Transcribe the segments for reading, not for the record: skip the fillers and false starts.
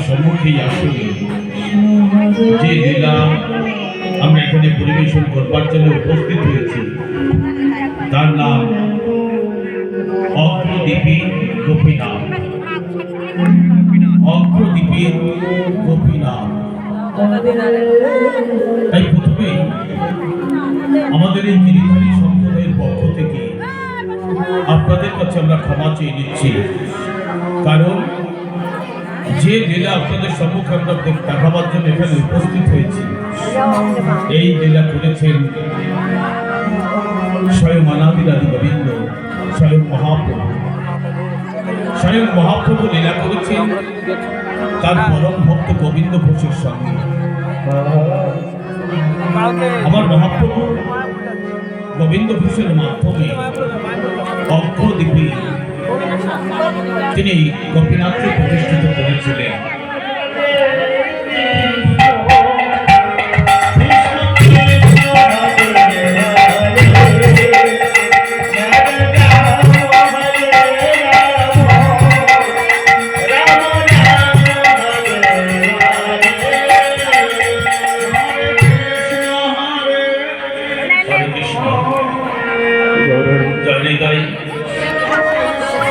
সম্মুখেই আসলে যে লীলা আমরা এখানে পরিবেশন করবার জন্য উপস্থিত হয়েছি তার নাম অগ্রদ্বীপী গোপীনাথ। অগ্রদ্বীপী গোপীনাথ। তাই প্রথমেই আমাদের এই গিরিধারী সম্প্রদায়ের পক্ষ থেকে আপনাদের কাছে আমরা ক্ষমা চেয়ে নিচ্ছি, কারণ যে লীলা আপনাদের সম্মুখে আমরা দেখাবার জন্য এখানে উপস্থিত হয়েছি এই লীলা করেছেন স্বয়ং অনাদিরাদি গোবিন্দ, স্বয়ং মহাপ্রভু। স্বয়ং মহাপ্রভু লীলা করেছেন তার পরম ভক্ত গোবিন্দ ঘোষের সঙ্গে। আমার মহাপ্রভু গোবিন্দ ঘোষের মাধ্যমে অগ্রদ্বীপী তিনি গোপীনাথকে প্রতিষ্ঠিত করেছিলেন।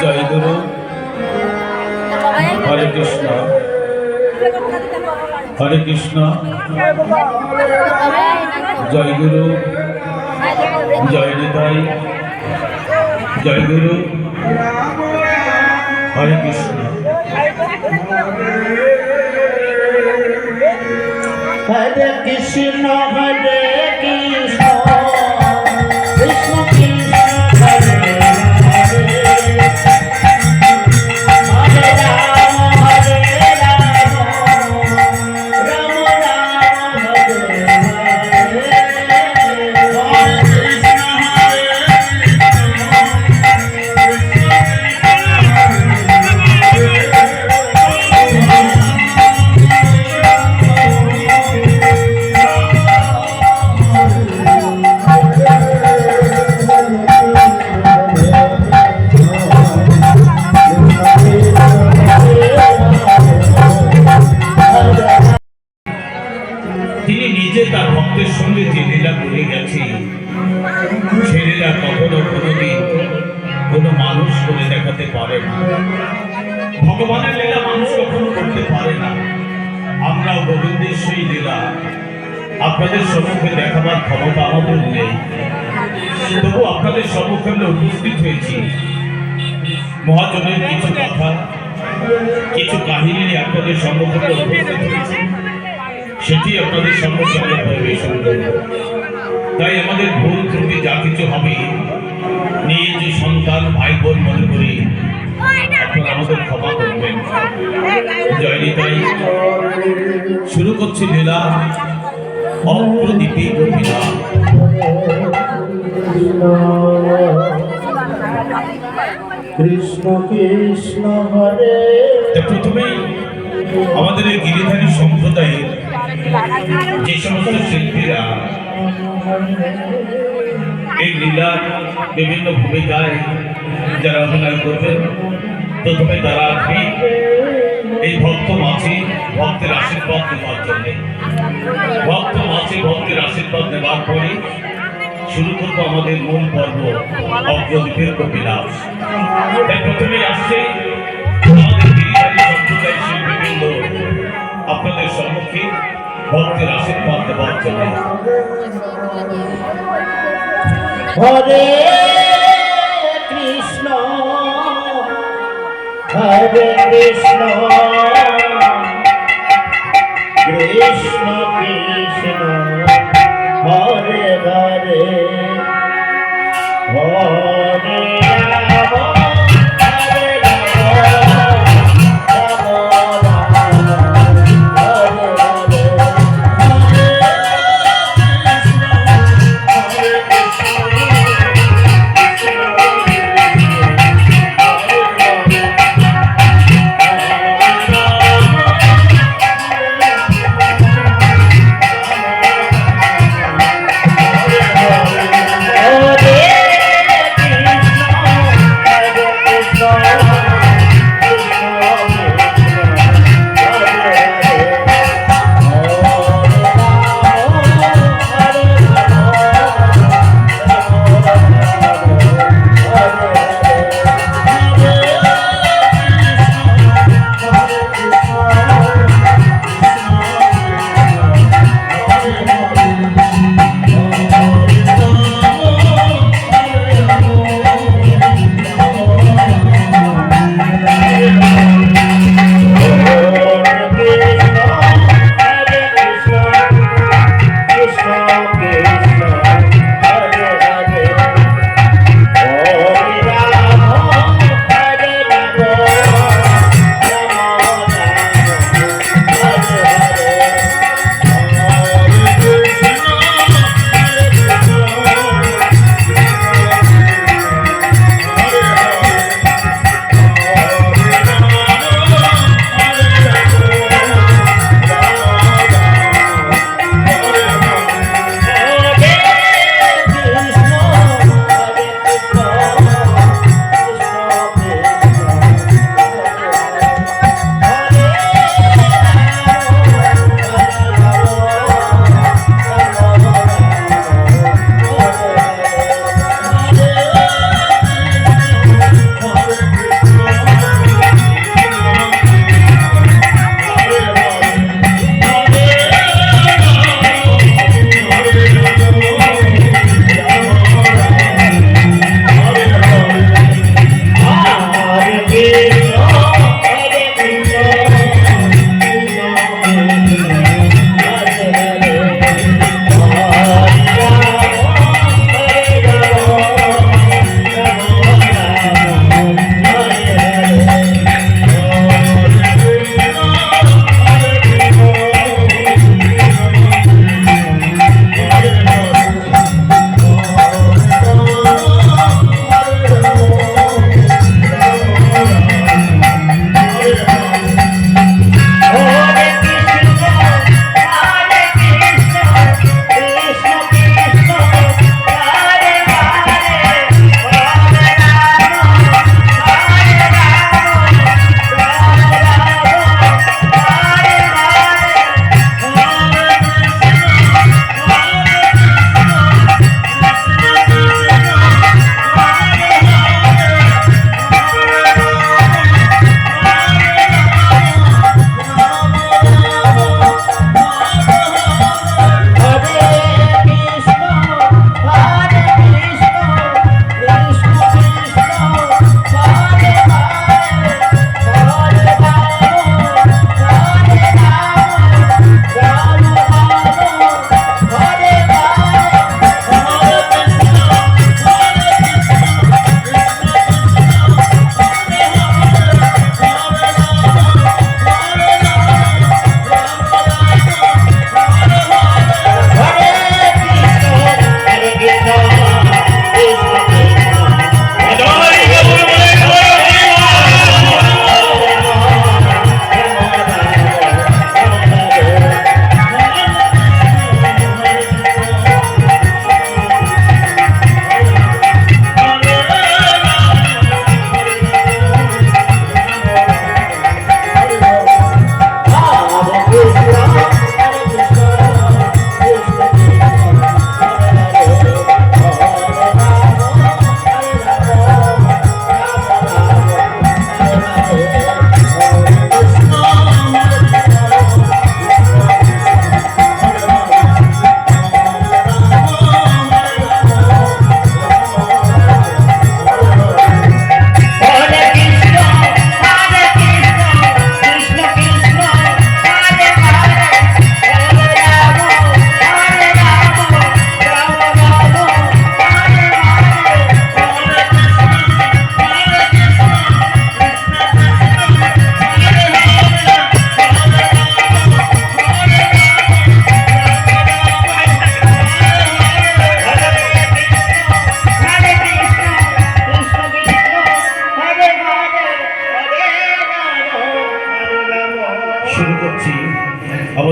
জয় গুরু, হরে কৃষ্ণ, হরে কৃষ্ণ, জয় গুরু, জয় নিতাই, জয় গুরু, হরে কৃষ্ণ। হরে কৃষ্ণ, হরে কৃষ্ণ, কৃষ্ণ কৃষ্ণ হরে তার ভক্তের সঙ্গে যে লীলা করে গেছে সে লীলা কখনো কোনোদিন কোনো মানুষ করে দেখাতে পারে না। ভগবানের লীলা মানুষ কখনো করতে পারে না। আমরাও গোবিন্দের সেই লীলা আপনাদের সম্মুখে দেখাবার ক্ষমতা আমাদের নেই, তবু আপনাদের সম্মুখে আমরা উপস্থিত হয়েছি। মহাজনের কিছু কথা, কিছু কাহিনী নিয়ে আপনাদের সম্মুখে উপস্থিত হয়েছি, সেটি আপনাদের সম্মুখে আমরা পরিবেশন করব। তাই আমাদের ভুল ত্রুটি যা কিছু হবে নিজ সন্তান ভাই বোন মনে করি আপনারা আমাদের ক্ষমা করবেন। জয় নিতাই। শুরু করছি লীলা অগ্রদ্বীপী গোপীনাথ। কৃষ্ণ কৃষ্ণ হরে। প্রথমেই আমাদের এই গিরিধারী সম্প্রদায়ের যে সমস্ত শিল্পীরা এই লীলার বিভিন্ন ভূমিকায় যারা অভিনয় করবেন, প্রথমে তারা আসবে এই ভক্ত মাঝি ভক্তের আশীর্বাদ নেওয়ার জন্য। ভক্ত মাঝি ভক্তের আশীর্বাদ নেওয়ার পরে শুরু করবো আমাদের মূল পর্ব অগ্রদ্বীপের গোপীনাথ। তাই প্রথমেই আসছে আমাদের গিরিধারী সম্প্রদায়ের শিল্পীবৃন্দ আপনাদের সম্মুখে ভক্তের আশীর্বাদ দেওয়ার জন্য। হরে কৃষ্ণ, হরে কৃষ্ণ, কৃষ্ণ কৃষ্ণ হরে হরে, হরে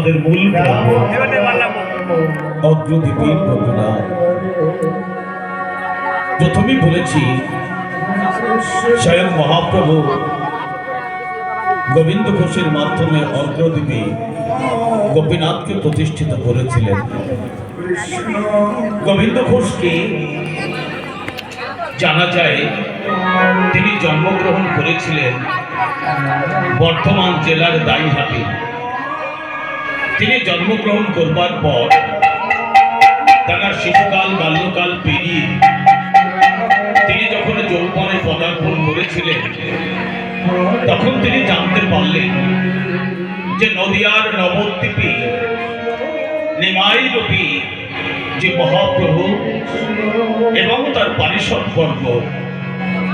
আমাদের মূল পর্ব অগ্রদ্বীপের বন্ধুরা, প্রথমেই বলেছি স্বয়ং মহাপ্রভু গোবিন্দ ঘোষের মাধ্যমে অগ্রদ্বীপে গোপীনাথকে প্রতিষ্ঠিত করেছিলেন। গোবিন্দ ঘোষকে জানা যায় তিনি জন্মগ্রহণ করেছিলেন বর্ধমান জেলার দাইহাটে। তিনি জন্মগ্রহণ করবার পর তার শিশুকাল বাল্যকাল পেরিয়ে তিনি যখন যৌবনে পদার্পণ করেছিলেন, তখন তিনি জানতে পারলেন যে নদিয়ার নবদ্বীপে নিমাইরূপী যে মহাপ্রভু এবং তার পারিষদবর্গ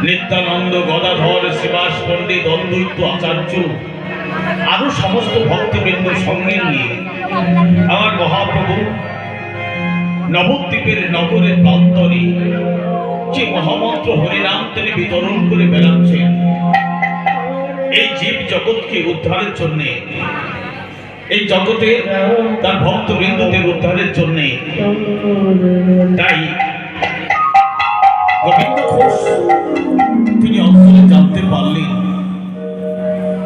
নিত্যানন্দ, গদাধর, শ্রীবাস পণ্ডিত, অদ্বৈত আচার্য আরো সমস্ত ভক্তবৃন্দ সঙ্গে নিয়ে আমার মহাপ্রভু নবদ্বীপের নগরের প্রান্তরে যে মহামন্ত্র হরিনাম তিনি বিতরণ করে বেড়াচ্ছেন এই জীব জগৎকে উদ্ধারের জন্য, এই জগতে তার ভক্তবৃন্দদের উদ্ধারের জন্য। তাই গোবিন্দ ঘোষ তিনি অন্তরে জানতে পারলেন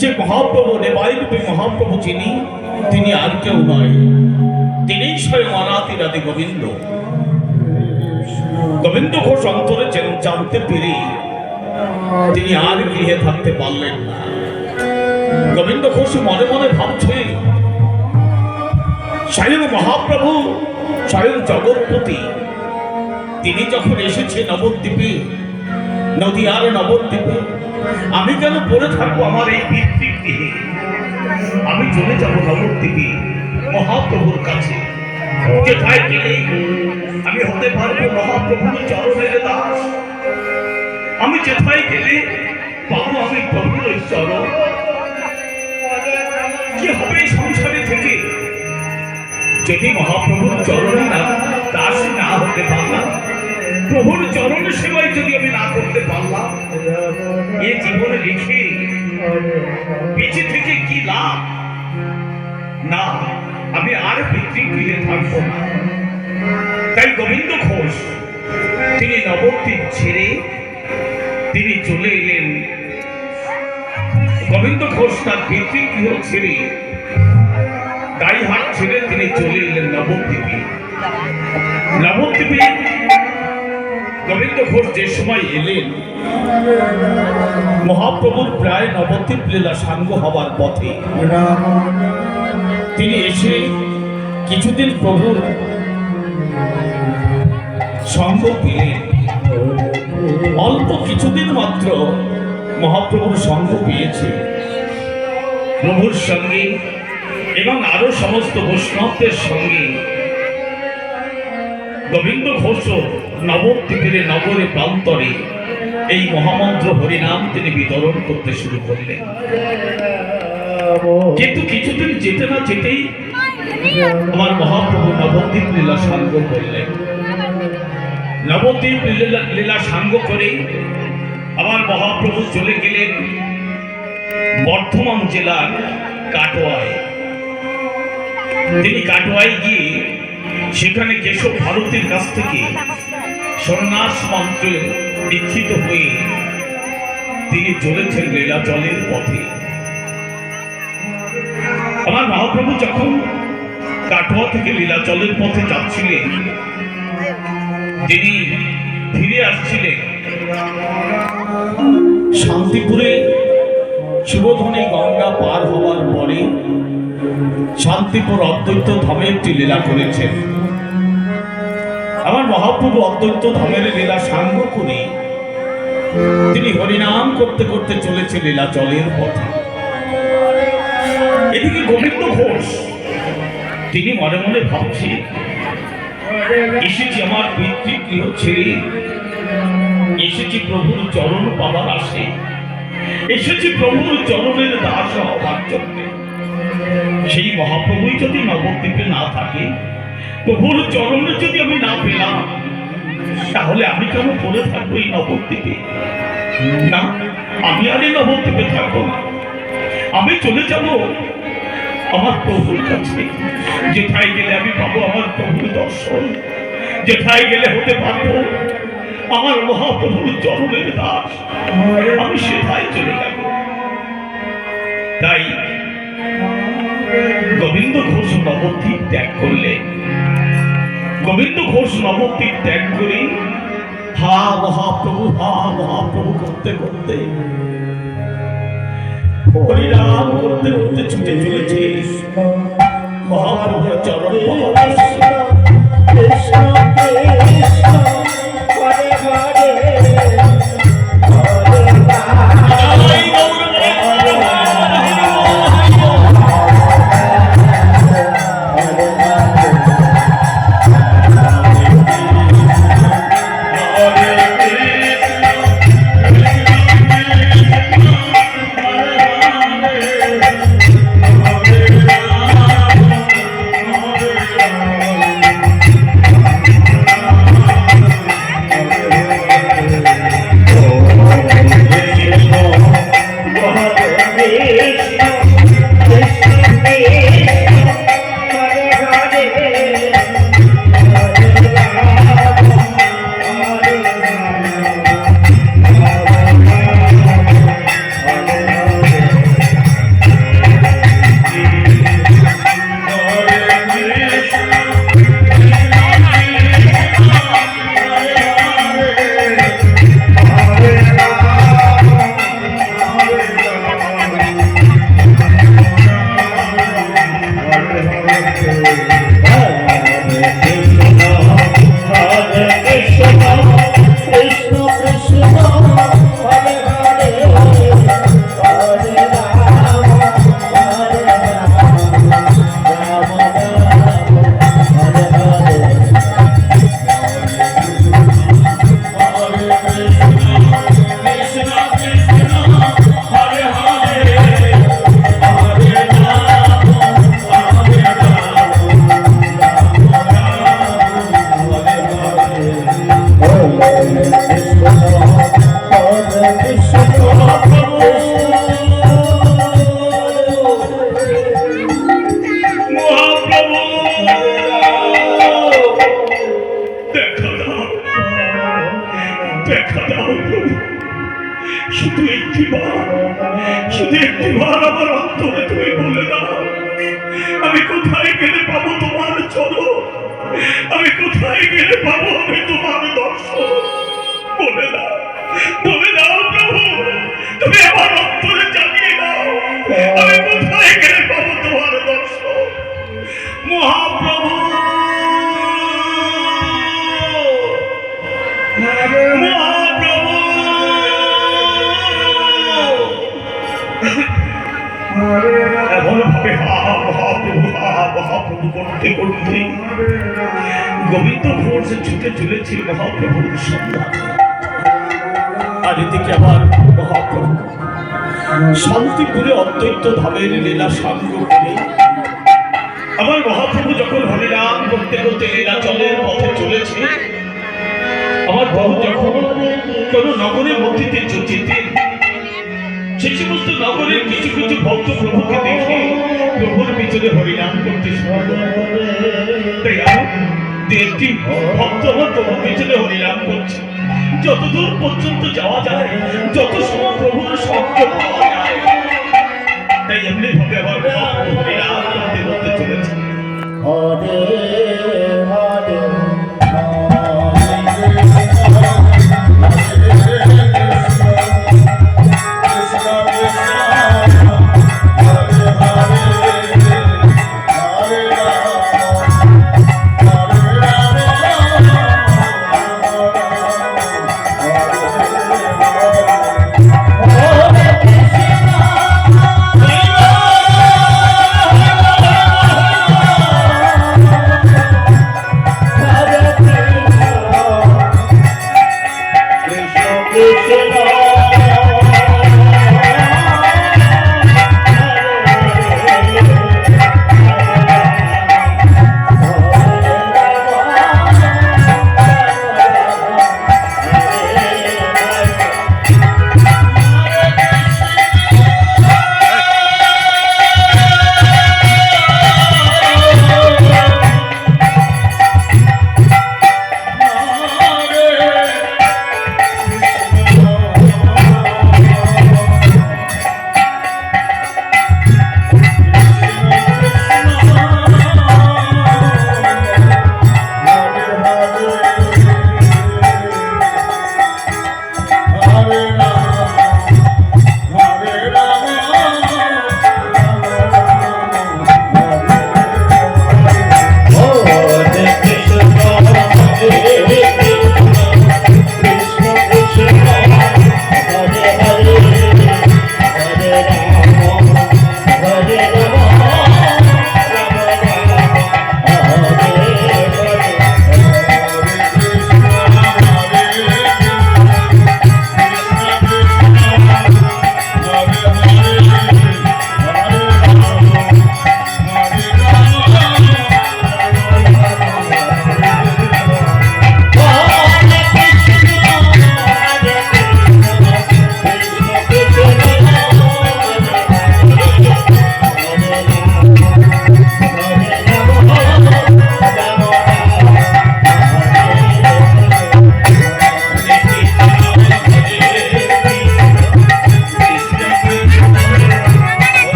যে মহাপ্রভু নেবাইরূপী মহাপ্রভু যিনি, তিনি আর কেউ নয়, তিনিই স্বয়ং অনাদিরাদি গোবিন্দ। গোবিন্দ ঘোষ অন্তরে জানতে পেরে তিনি আর গৃহে থাকতে পারলেন না। গোবিন্দ ঘোষ মনে মনে ভাবছে স্বয়ং মহাপ্রভু, স্বয়ং জগৎপতি তিনি যখন এসেছে নবদ্বীপে, নদিয়ার নবদ্বীপে, আমি কেন পড়ে থাকবো আমার এই পিতৃগৃহে? আমি চলে যাব নবদ্বীপে মহাপ্রভুর কাছে, যেথায় গেলে আমি হতে পারবো মহাপ্রভুর চরণের দাস। আমি যেথায় গেলে পাবো আমি প্রভুর চরণ। কি হবে সংসারে থেকে যদি মহাপ্রভুর চরণে না দাস না হতে পারলাম, প্রভুর চরণ সেবায় যদি আমি না করতে পারলাম, এ জীবনে লিখে বেঁচে থেকে কি লাভ? না, আমি আর পিতৃগৃহে থাকবো না। তাই গোবিন্দ ঘোষ তিনি নবদ্বীপ ছেড়ে তিনি চলে এলেন। গোবিন্দ ঘোষ তার পিতৃগৃহ ছেড়ে, দাইহাট ছেড়ে তিনি চলে এলেন নবদ্বীপে। নবদ্বীপে গোবিন্দ ঘোষ যে সময় এলেন, মহাপ্রভুর প্রায় নবদ্বীপ লীলা সাঙ্গ হবার পথে তিনি এসে কিছুদিন প্রভুর সঙ্গ পেলেন। অল্প কিছুদিন মাত্র মহাপ্রভুর সঙ্গ পেয়েছে। প্রভুর সঙ্গে এবং আরো সমস্ত বৈষ্ণবদের সঙ্গে গোবিন্দ ঘোষ নবদ্বীপের নগরে প্রান্তরে এই মহামন্ত্র হরিনাম তিনি বিতরণ করতে শুরু করলেন। কিন্তু কিছুদিন যেতে না যেতেই আমার মহাপ্রভু নবদ্বীপ লীলা সাঙ্গ করলেন। নবদ্বীপ লীলা সাঙ্গ করে আমার মহাপ্রভু চলে গেলেন বর্ধমান জেলার কাটোয়ায়। তিনি কাটোয়ায় গিয়ে সেখানে কেশব ভারতীর কাছ থেকে সন্ন্যাস মন্ত্রে দীক্ষিত হয়ে তিনি চলেছেন লীলাচলের পথে। আমার মহাপ্রভু যখন কাটোয়া থেকে লীলাচলের পথে যাচ্ছিলেন, তিনি ফিরে আসছিলেন শান্তিপুরে। শুভধ্বনি গঙ্গা পার হওয়ার পরে শান্তিপুর অদ্বৈত ধামে একটি লীলা করেছেন। আমার মহাপ্রভু অদ্বৈত ধামের লীলা সাঙ্গ করে তিনি হরিনাম করতে করতে চলেছে লীলাচলের পথে। এদিকে গোবিন্দ ঘোষ তিনি মনে মনে ভাবছে, এসেছি আমার পিতৃগৃহ ছেড়ে, এসেছি প্রভুর চরণ পাবার আসে, এসেছি প্রভুর চরণের দাস হবার জন্য। সেই মহাপ্রভুই যদি নবদ্বীপে না থাকে, প্রভুর চরণে যদি আমি না পেলাম, তাহলে আমি কেন পড়ে থাকবো এই নবদ্বীপে? না, আমি আর এই নবদ্বীপে থাকবো না। আমি চলে যাব আমার প্রভুর কাছে, যেথায় গেলে আমি পাবো আমার প্রভুর দর্শন, যেথায় গেলে হতে পারবো আমার মহাপ্রভুর চরণের দাস, আমি সেথায় চলে যাব। তাই গোবিন্দ ঘোষ নবদ্বীপ ত্যাগ করলে, গোবিন্দ ঘোষ নবদ্বীপ ত্যাগ করে হা মহাপ্রভু করতে করতে, হরিনাম করতে করতে ছুটে চলেছে মহাপ্রভুর চরণ পবন। কৃষ্ণ কৃষ্ণ হরে হরে হরে শুধু একটি বার আমার অন্তরে তুমি বলে দাও, আমি কোথায় গেলে পাবো তোমার চরণ, আমি কোথায় গেলে পাবো আমি তোমার দর্শন। বলে দাও প্রভু, তুমি আমার অন্তরে জানিয়ে দাও, আমি কোথায় গেলে পাবো তোমার দর্শন। মহাপ্রভু এমন ভাবে মহাপ্রভু করতে করতে গোবিন্দ ঘোষ ছুটে চলেছে মহাপ্রভুর সন্ধান। আর এদিকে আবার মহাপ্রভু শান্তিপুরে অদ্বৈত ধামের লীলা সাঙ্গ করে, আমার মহাপ্রভু যখন হরিনাম করতে করতে লীলাচলের পথে চলেছে, আমার প্রভু যখন কোন নগরের মধ্যে যেতেন, সেই সমস্ত নগরের কিছু কিছু ভক্ত প্রভুকে দেখে প্রভুর পিছনে হরিনাম করতে শুরু করে। তাই একটি ভক্ত আমার প্রভুর পিছনে হরিনাম করছে, যতদূর পর্যন্ত যাওয়া যায়, যত সময় প্রভুর শব্দ পাওয়া যায়। তাই এমনি ভাবে আমার হরিনাম করতে করতে চলেছে। হরে হরে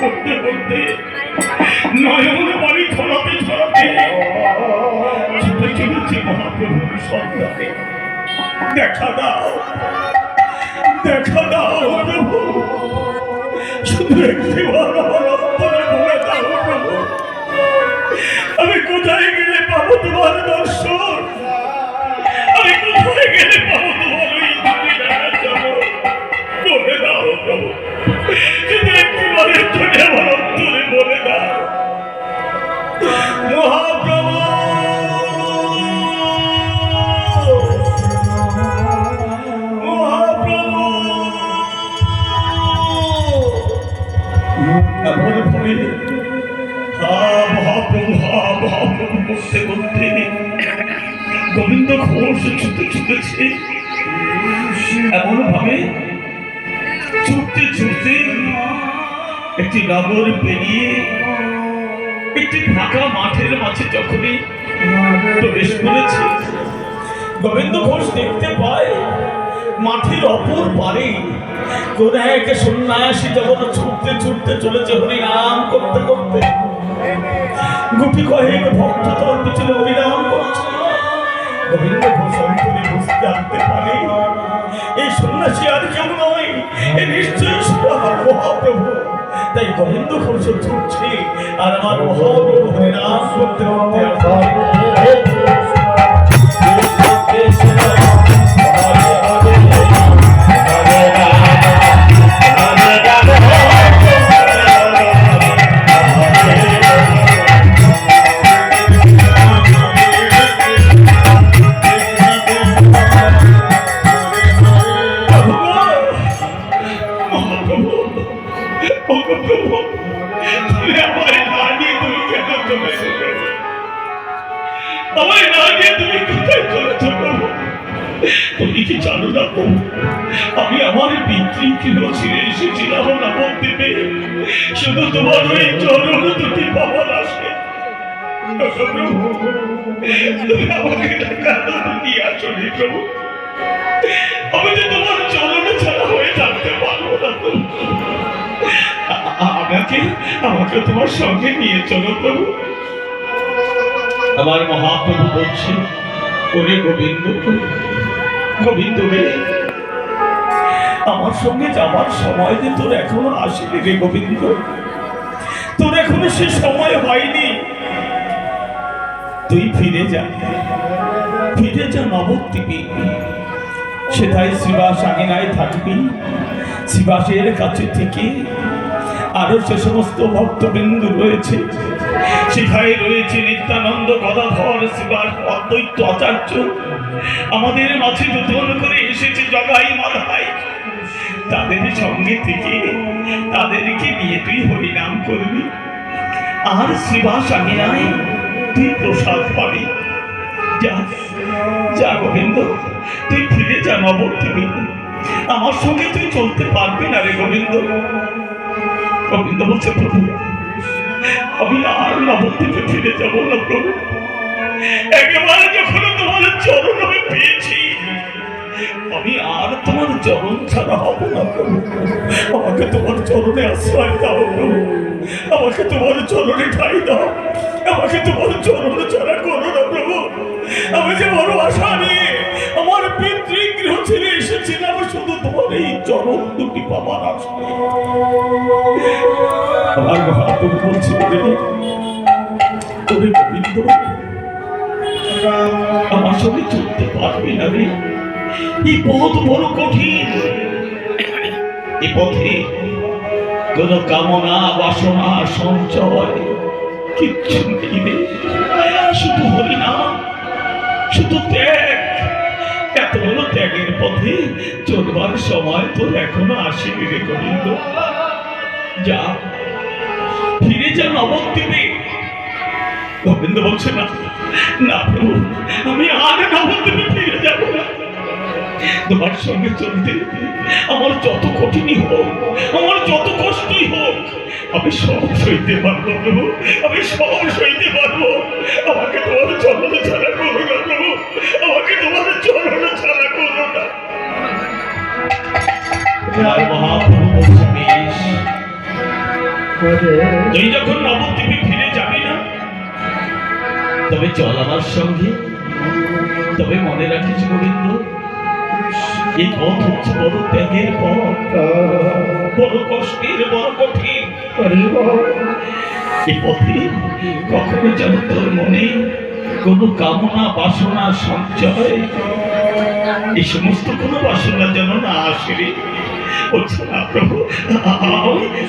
করতে করতে নয়ন বাড়ি ছড়াতে ছড়াতে ছুটে চলেছে মহাপ্রভুর সন্ধানে। দেখা দাও, দেখা দাও প্রভু, শুধু একটিবার আমার অন্তরে বলে দাও প্রভু, আমি কোথায় গেলে পাবো তোমার দর্শন, আমি কোথায় গেলে পাবো তোমার ওই দুনিয়ার জন্য বলে দাও প্রভু, শুধু একটিবারের জন্য আমার অন্তরে বলে দাও। মহাপ্রভু, মহাপ্রভু, এমন ভাবে মহাপ্রভু করতে করতে গোবিন্দ ঘোষ ছুটে ছুটেছে, এমন ভাবে ছুটতে ছুটতে একটি নগর পেরিয়ে একটি ফাঁকা মাঠের মাঝে যখনই প্রবেশ করেছে, গোবিন্দ ঘোষ দেখতে পায় মাঠের অপর পারে কোন এক সন্ন্যাসী যখন ছুটতে ছুটতে চলেছে হরিনাম করতে করতে। গুটি কয়েক ভক্ত তার পিছনে হরিনাম করছে। গোবিন্দ ঘোষ অন্তরে বুঝতে জানতে পারে এই সন্ন্যাসী আর কেউ নয়, এ নিশ্চয়ই আমার মহাপ্রভু। তাই গোবিন্দ ঘোষ ছুটছে আর আমার মহাপ্রভু হরিনাম করতে করতে আমি আমার পিতৃগৃহ ছেড়ে এসেছিলাম নবদ্বীপে, শুধু তোমার ওই চরণ দুটি পাওয়ার আসে। তুমি আমাকে কেন নিয়ে আসনি প্রভু? আমি যে তোমার চরণ ছাড়া হয়ে থাকতে পারবো না। আমাকে তোমার সঙ্গে নিয়ে চলো প্রভু। আমার মহাপ্রভু বলছে, ওরে গোবিন্দ, গোবিন্দ রে, আমার সঙ্গে যাবার সময় যে তোর এখনো আসেনি রে গোবিন্দ, তোর এখনো সে সময় হয়নি। তুই ফিরে যা, ফিরে যা নবদ্বীপে, সেটাই শ্রীবাস আঙিনায় থাকবি। শ্রীবাসের কাছে থেকে আরো যে সমস্ত ভক্তবৃন্দ রয়েছে, সেখানে রয়েছে নিত্যানন্দ, গদাধর, শ্রীবাস, অদ্বৈত আচার্য, আমাদের মাঝে নতুন করে এসেছে জগাই মাধাই। তাদের সঙ্গে থেকে তাদেরকে নিয়ে তুই হরিনাম করবি, আর শ্রীবাস আঙিনায় তুই প্রসাদ পাবি। যা যা গোবিন্দ, তুই ফিরে যা নবদ্বীপে। আমার সঙ্গে তুই চলতে পারবি না রে গোবিন্দ। গোবিন্দ বলছে, প্রভু আমি আর নবদ্বীপে ফিরে যাবো না প্রভু। একেবারে যখন তোমার চরণ আমি পেয়েছি, আমি আর তোমার চরণ ছাড়া হব না প্রভু। আমাকে তোমার চরণে আশ্রয় দাও প্রভু, আমাকে তোমার চরণে ঠাই দাও, আমাকে তোমার চরণ ছাড়া করো না প্রভু। আমি যে বড় আশা নিয়ে আমার পিতৃগৃহ ছেড়ে এসেছিলাম শুধু তোমার এই চরণ দুটি পাবার আশা। আমার মহাপ্রভু বলছি, ওরে গোবিন্দ, আমার সঙ্গে চলতে পারবে না রে, এই পথ বড় কঠিন। এ পথে কোন কামনা বাসনা সঞ্চয় কিচ্ছু নেই রে, শুধু হরিনাম, শুধু ত্যাগ। এত বড় ত্যাগের পথে চলবার সময় তোর এখনো আসেনি রে গোবিন্দ। যা, ফিরে যা নবদ্বীপে। গোবিন্দ বলছে, না না প্রভু, আমি আর নবদ্বীপে ফিরে যাব না। তোমার সঙ্গে চলতে আমার যত কঠিনই হোক, আমার যত কষ্টই হোক, আমি সব সইতে পারবো প্রভু, আমি সব সইতে পারবো। আমাকে তোমার চরণ ছাড়া করো না প্রভু, আমাকে তোমার চরণ ছাড়া করো না। মহাপ্রভু বলছি বেশ, হরে তুই যখন নবদ্বীপে ফিরে যাবি না, তবে চল আমার সঙ্গে। তবে মনে রাখিস গোবিন্দ, এই পথ হচ্ছে বড় ত্যাগের পথ, বড় কষ্টের, বড় কঠিন। হরি বল এই পথে কখনো যেন তোর মনে কোনো কামনা বাসনা সঞ্চয়, এই সমস্ত কোনো বাসনা যেন না আসে রে। বলছে না প্রভু,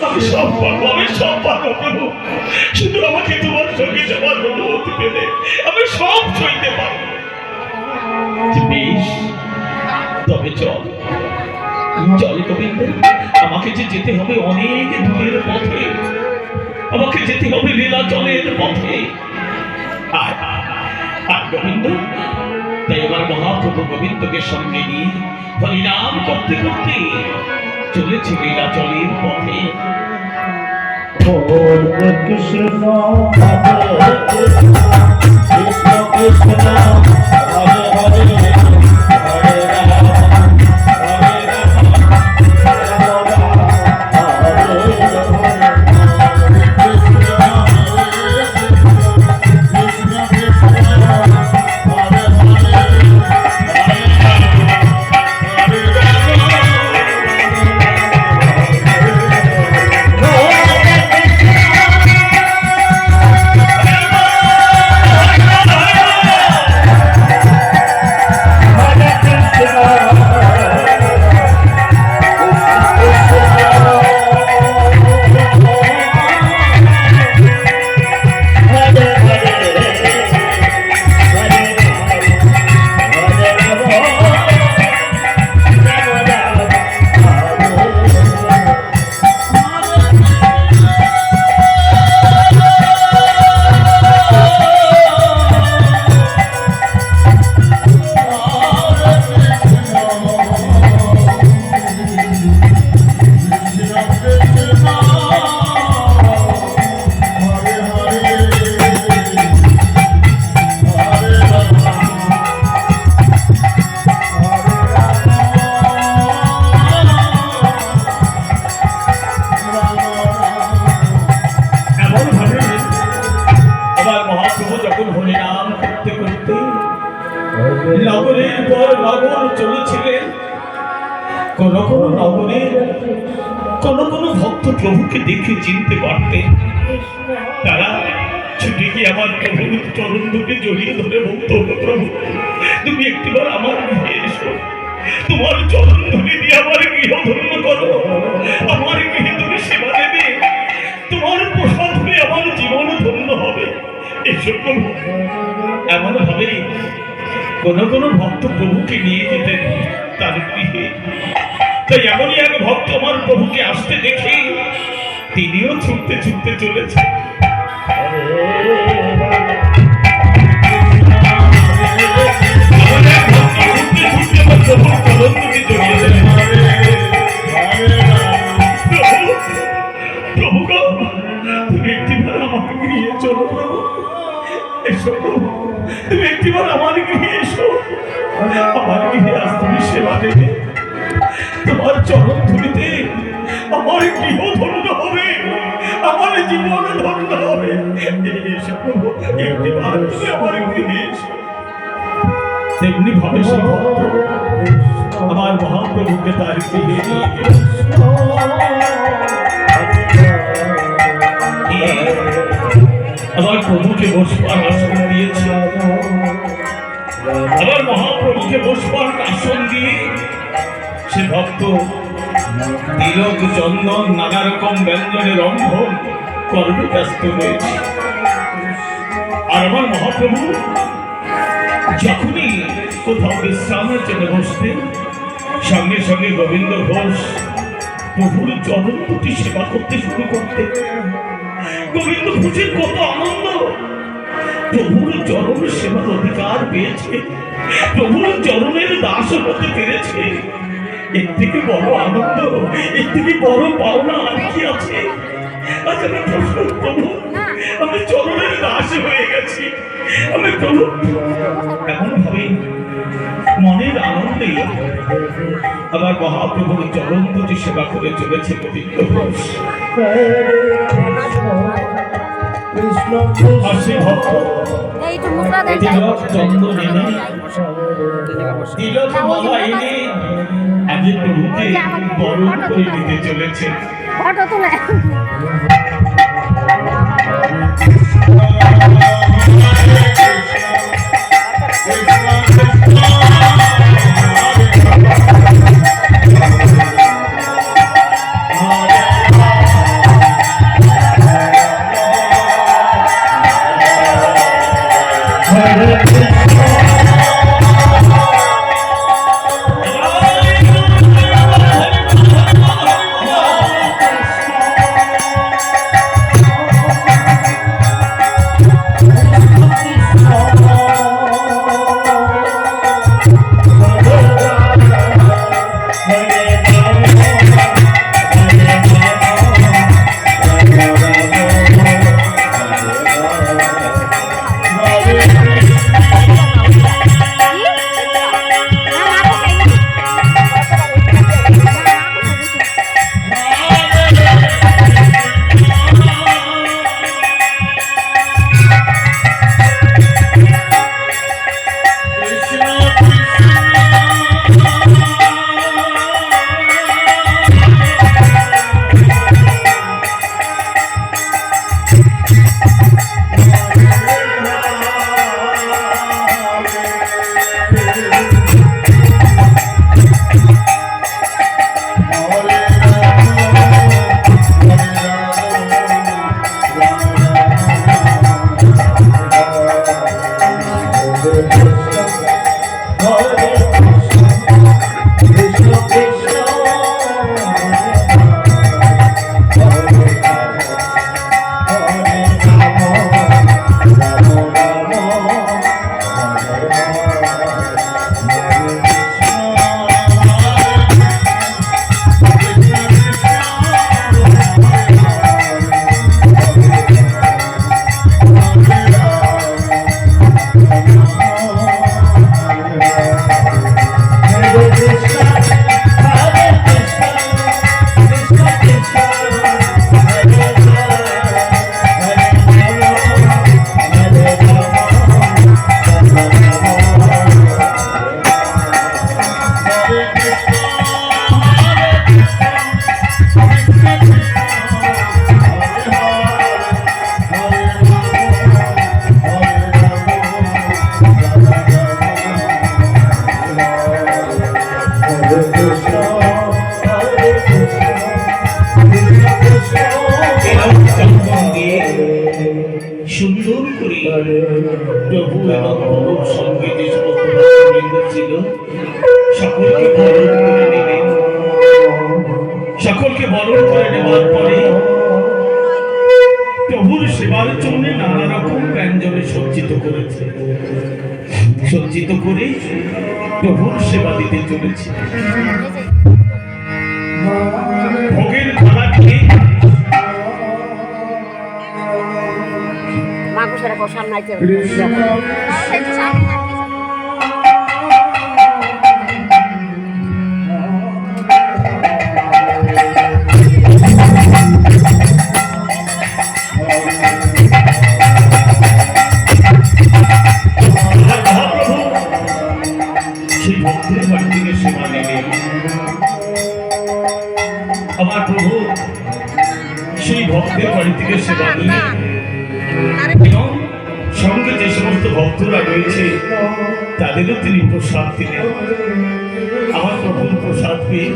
আমি সব পারবো, আমি সব পারবো প্রভু, শুধু আমাকে তোমার সঙ্গে যাওয়ার অনুমতি পেলে আমি সব সইতে পারবো। বেশ, তবে চল চল গোবিন্দ, আমাকে যে যেতে হবে অনেক দূরের পথে, আমাকে যেতে হবে লীলাচলের পথে। আয় আয় গোবিন্দ। তাই এবার মহাপ্রভু গোবিন্দকে সঙ্গে নিয়ে হরিনাম করতে করতে চলেছে লীলাচলের পথে। হরে কৃষ্ণ হরে কৃষ্ণ কৃষ্ণ কৃষ্ণ হরে হরে হরে রাম হরে রাম রাম রাম হরে হরে কৃষ্ণ কৃষ্ণ কৃষ্ণ হরে নগরের পর নগর চলেছিলেন। কোন কোন নগরে কোন কোন ভক্ত প্রভুকে দেখে চিনতে পারতেন। তারা ছুটে গিয়ে আমার প্রভুর চরণ দুটি জড়িয়ে ধরে বলতো, প্রভু তুমি একটিবার আমার গৃহে এসো, তোমার চরণ ধরে দিয়ে আমার গৃহ ধন্য করো, আমার গৃহে তুমি সেবা দেবে, তোমার প্রসাদ হয়ে আমার জীবন ধন্য হবে। এসো প্রভু। এমন ভাবে কোন কোন ভক্ত প্রভুকে নিয়ে যেতেন তার গৃহে। তাই এমনই এক ভক্ত আমার প্রভুকে আসতে দেখে তিনিও ছুটতে ছুটতে চলেছে। প্রভু গো, তুমি একটিবার আমাকে গৃহে চলো প্রভু, এসো প্রভু, তুমি একটিবার আমার গৃহে এসো, আমার গৃহে আজ তুমি সেবা দেবে, তোমার চরণ ধরিতে আমার গৃহ ধন্য হবে, আমার জীবন ধন্য হবে। এসো প্রভু, একটিবার তুমি আমার গৃহে এসো। তেমনি ভাবে সে ভক্ত আমার মহাপ্রভুকে তার গৃহে নিয়ে গেল। আমার প্রভুকে বসবার আসন দিয়েছে, আবার মহাপ্রভুকে বসবার আসন দিয়ে সে ভক্ত তিলক চন্দন নানা রকম ব্যঞ্জনের রন্ধন কর্মে ব্যস্ত রয়েছে। আর আমার মহাপ্রভু যখনই কোথাও বিশ্রামের জন্য বসতেন, সঙ্গে সঙ্গে গোবিন্দ ঘোষ প্রভুর চরণ দুটি সেবা করতে শুরু করতেন। গোবিন্দ ঘোষের কত আনন্দ, প্রভুর চরণ সেবার অধিকার পেয়েছে, প্রভুর চরণের দাস হতে পেরেছে। এর থেকে বড় আনন্দ, এর থেকে বড় পাওনা আর কি আছে? আজ আমি প্রভু, আমি চরণের দাস হয়ে গেছি। আমি প্রভু এমন ভাবে মনের আনন্দে আবার মহাপ্রভুর চরণ দুটি সেবা করে চলেছে গোবিন্দ ঘোষ। কৃষ্ণ আর সেই ভক্ত তিলক চন্দন এনে তিলক মালা এনে আজ প্রভুকে বরণ করে দিতে চলেছে। ফটো তুলে সুন্দর করে প্রভু এবং প্রভুর সঙ্গে যে সমস্ত ভক্তবৃন্দ ছিল সকলকে বরণ করে নেবেন। সকলকে বরণ করে নেওয়ার পরে প্রভুর সেবার জন্য নানা রকম ব্যঞ্জনে সজ্জিত করেছে। সজ্জিত করে প্রভুর সেবা দিতে চলেছে। ভোগের খানা খেয়ে মাকুসেরা কোশান নাইতে সেই ভক্তের বাড়ি থেকে সেবা নেবে। আমার প্রভু সেই ভক্তের বাড়ি থেকে সেবা নিয়ে এবং সঙ্গে যে সমস্ত ভক্তরা রয়েছে তাদেরও তিনি প্রসাদ দিলেন। আমার প্রভুর প্রসাদ পেয়ে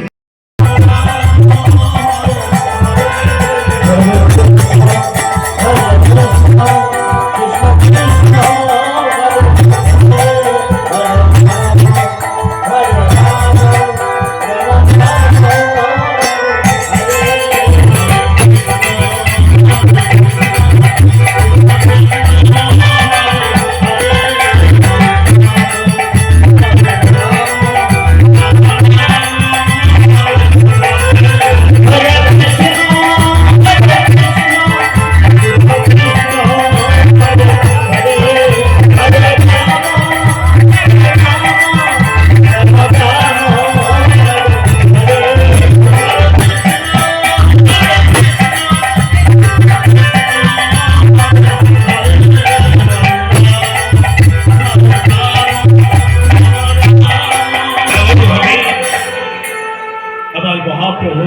আমার মহাপ্রভু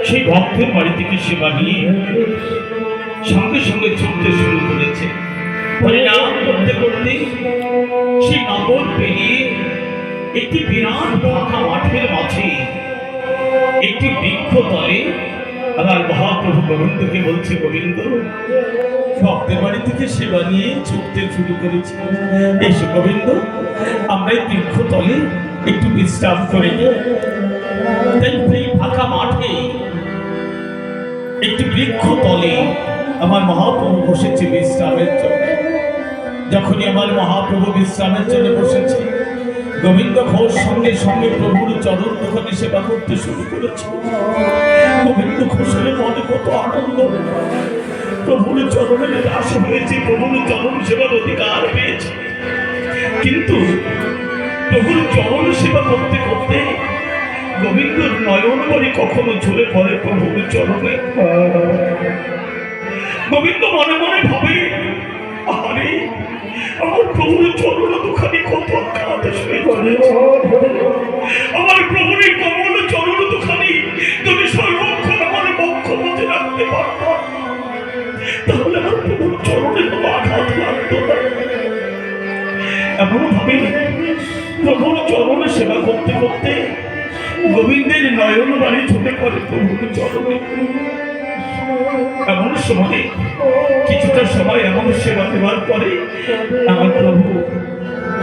সেই ভক্তের বাড়ি থেকে সেবা নিয়ে সঙ্গে সঙ্গে ছুটতে শুরু করেছে। হরিনাম করতে করতে সেই নগর পেরিয়ে একটি বিরাট ফাঁকা মাঠের মাঝে একটি বৃক্ষ তলে আমার মহাপ্রভু গোবিন্দকে বলছে, গোবিন্দ, ভক্তের বাড়ি থেকে সেবা নিয়ে ছুটতে শুরু করেছি, এসো গোবিন্দ, আমরা এই বৃক্ষ তলে একটু বিশ্রাম করে নিই। তাই সেই ফাঁকা মাঠে একটি বৃক্ষ তলে আমার মহাপ্রভু বসেছে বিশ্রামের জন্য। যখনই আমার মহাপ্রভু বিশ্রামের জন্য বসেছে, গোবিন্দ ঘোষ সঙ্গে সঙ্গে প্রভুর চরণ দোকানে সেবা করতে শুরু করেছে। গোবিন্দ ঘোষের মনে কত আনন্দ, প্রভুর চরণের দাস হয়েছে, প্রভুর চরণ সেবার অধিকার পেয়েছে। কিন্তু প্রভুর চরণ সেবা করতে করতে গোবিন্দর নয়ন মনি কখনো ঝরে পড়ে প্রভুর চরণে। গোবিন্দ মনে মনে ভাবে, আরে আমার প্রভুর চরণ দুখানি কত আকাশ হয়ে পড়েছে, আমার প্রভুর কমল চরণ দুখানি যদি সর্বক্ষণ আমার বক্ষ মধ্যে রাখতে পারতাম, তাহলে আমার প্রভুর চরণে কোনো আঘাত লাগতো না। এমন ভাবে প্রভুর চরণে সেবা করতে করতে গোবিন্দের নয়ন বাড়ি ছুটে পড়ে প্রভুর চরণে। এমন সময় কিছুটা সময় এমন সেবা দেওয়ার পরে আমার প্রভু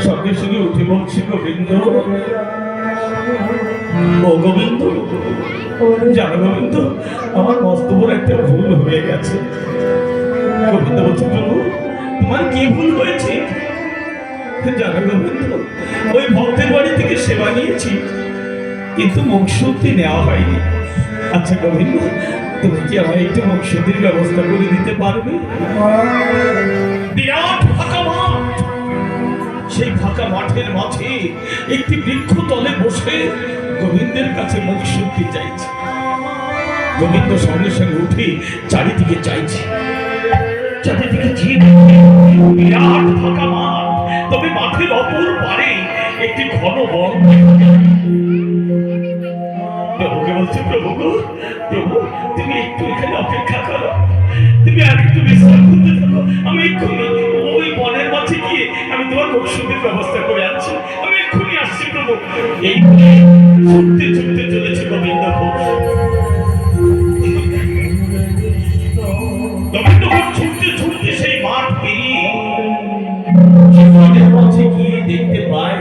সঙ্গে সঙ্গে উঠে বলছে, গোবিন্দ, ও গোবিন্দ, জানো গোবিন্দ, আমার মস্ত বড় একটা ভুল হয়ে গেছে। গোবিন্দ বলছে, প্রভু, তোমার কি ভুল হয়েছে? জানো গোবিন্দ, ওই ভক্তের বাড়ি থেকে সেবা নিয়েছি, কিন্তু মুখশুদ্ধি নেওয়া হয়নি। আচ্ছা গোবিন্দ, তুমি কি আমার একটু মুখশুদ্ধির ব্যবস্থা করে দিতে পারবে? বিরাট ফাঁকা মাঠ, সেই ফাঁকা মাঠের মাঝে একটি বৃক্ষ তলে বসে গোবিন্দের কাছে মুখশুদ্ধি চাইছে। গোবিন্দ সঙ্গে সঙ্গে উঠে চারিদিকে চাইছে, চারিদিকে বিরাট ফাঁকা মাঠ, তবে মাঠের অপর পারে একটি ঘন বন। প্রভুকে বলছে, প্রভু গো, প্রভু, তুমি একটু এখানে অপেক্ষা করো, তুমি আর একটু বিশ্রাম করতে থাকো, আমি এক্ষুনি ওই বনের মাঝে গিয়ে আমি তোমার মুখশুদ্ধির ব্যবস্থা করে আনছি, আমি এক্ষুনি আসছি প্রভু। এই ছুটতে ছুটতে চলেছে গোবিন্দ ঘোষ। গোবিন্দ ঘোষ ছুটতে ছুটতে সেই মাঠ পেরিয়ে বনের মাঝে গিয়ে দেখতে পাই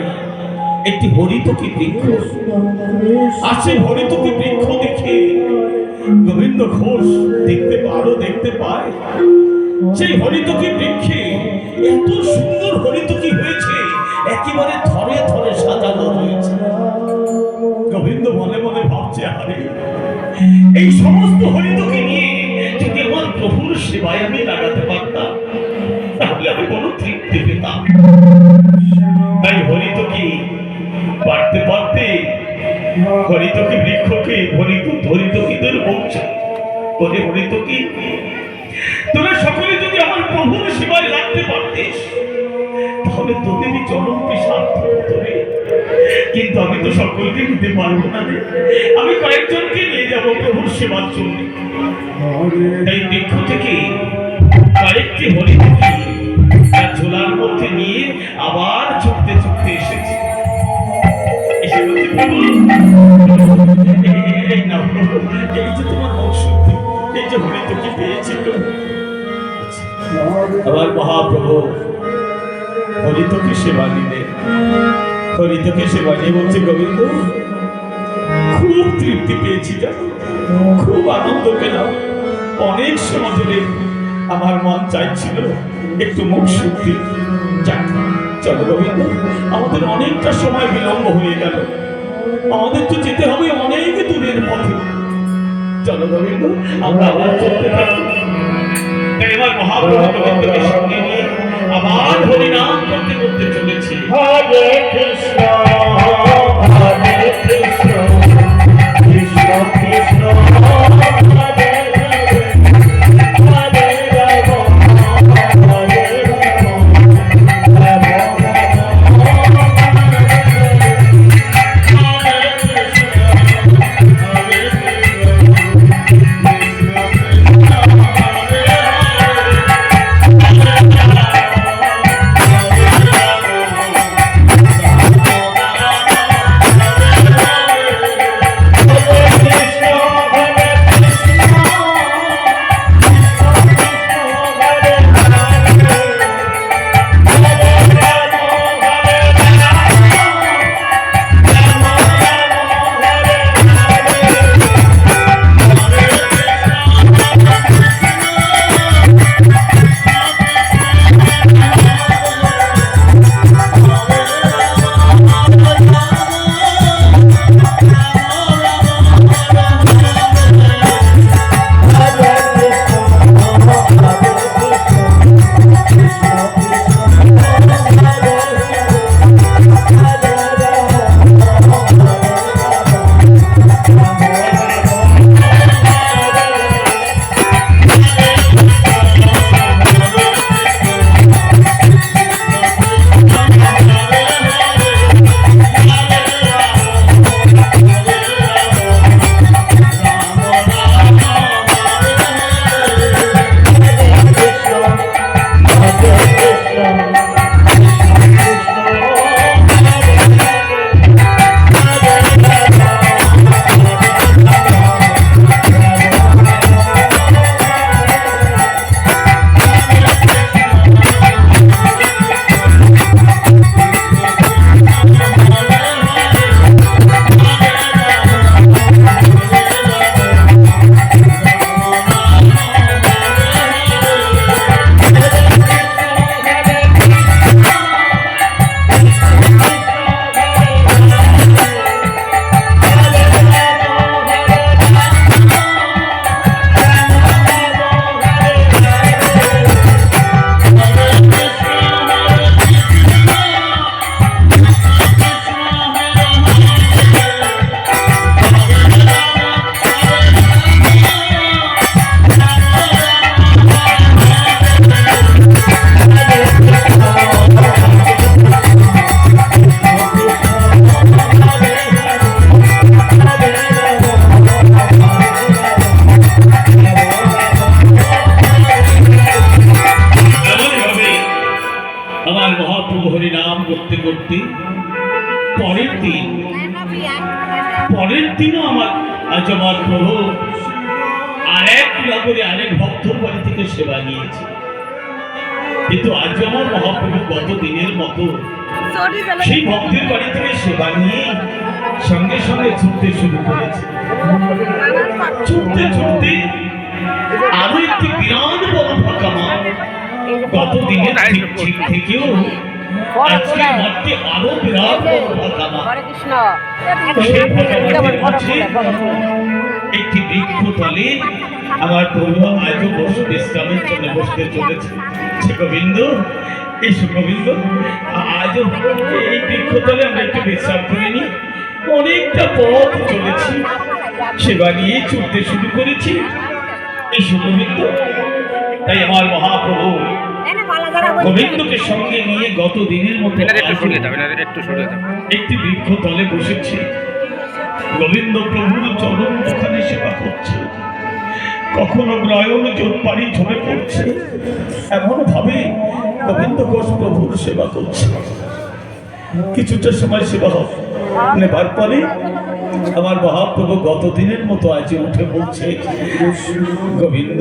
একটি হরিতকি বৃক্ষ। আর সেই হরিতকি বৃক্ষ দেখে গোবিন্দ ঘোষ দেখতে পায় সেই হরিতকি বৃক্ষে এত সুন্দর হরিতকি হয়েছে, একেবারে ধরে ধরে সাজানো হয়েছে। গোবিন্দ মনে মনে ভাবছে, আরে এই সমস্ত হরিতকি নিয়ে যদি আমার প্রভুর সেবায় আমি লাগাতে পারতাম, তাহলে আমি কোনো তৃপ্তি পেতাম। তাই হরিতকি পারতে পারতে হরিতকি বৃক্ষকে হরিতকিদের বলছে, বলে হরিতকি, তোরা সকলে যদি আমার প্রভুর সেবায় লাগতে পারতিস, তাহলে তোদেরই চরণকে সার্থক হতো রে। কিন্তু আমি তো সকলকে নিতে পারবো না রে, আমি কয়েকজনকে নিয়ে যাবো প্রভুর সেবার জন্য। তাই বৃক্ষ থেকে কয়েকটি হরিতকি তার ঝোলার মধ্যে নিয়ে আবার ছুটতে ছুটতে এসেছে। এসে বলছে, প্রভু, এই নাও প্রভু, এই যে তোমার মুখশুদ্ধি, এই যে হরিতকি পেয়েছি প্রভু। আবার মহাপ্রভু হরিতকি সেবা নিলেন। হরিতকি সেবা নিয়ে বলছে, গোবিন্দ, খুব তৃপ্তি পেয়েছি, জানো, খুব আনন্দ পেলাম। অনেক সময় ধরে আমার মন চাইছিল একটু মুখশুদ্ধি। যাক, চলো গোবিন্দ, আমাদের অনেকটা সময় বিলম্ব হয়ে গেল, আমাদের তো যেতে হবে অনেক দূরের পথে। চলো গোবিন্দ, আমরা আবার চলতে থাকি। এবার মহাপ্রভু গোবিন্দকে সঙ্গে নিয়ে আবার হরিনাম করতে করতে চলেছি। হরে কৃষ্ণ, হরে কৃষ্ণ, কৃষ্ণ কৃষ্ণ হরে হরে করতে পরের দিনও আজ আমার প্রভু আরেক নগরে আরেক ভক্তর বাড়ি থেকে সেবা নিয়েছে। কিন্তু আজ আমার মহাপ্রভু গত দিনের মতো সেই ভক্তের বাড়ি থেকে সেবা নিয়ে সঙ্গে সঙ্গে ছুটতে শুরু করেছে। ছুটতে ছুটতে আরো একটি বিরাট বড় ফাঁকা মাঠ, গত দিনের ঠিক থেকেও আজকে মাঠটি আরো বিরাট বড় ফাঁকা মাঠ। হরে কৃষ্ণ সেই ফাঁকা মাঠের মাঝে একটি বৃক্ষ তলে আমার প্রভু আজও বসে বিশ্রামের জন্য বসতে চলেছে। সে গোবিন্দ, এই গোবিন্দ, আজও এই বৃক্ষতলে আমরা একটু বিশ্রাম করে নিই। অনেকটা পথ চলেছি, সেবা নিয়ে ছুটতে শুরু করেছি। এই গোবিন্দ, তাই আমার মহাপ্রভু গোবিন্দকে সঙ্গে নিয়ে গত দিনের মতো একটি বৃক্ষ তলে বসেছি। গোবিন্দ প্রভুর চরণ ওখানে সেবা করছে, কখনো নয়ন জোর পানি ঝরে পড়ছে, এমন ভাবে গোবিন্দ ঘোষ প্রভুর সেবা করছে। কিছুটা সময় সেবা নেবার পরে আমার মহাপ্রভু গত দিনের মতো আজ উঠে বলছে, গোবিন্দ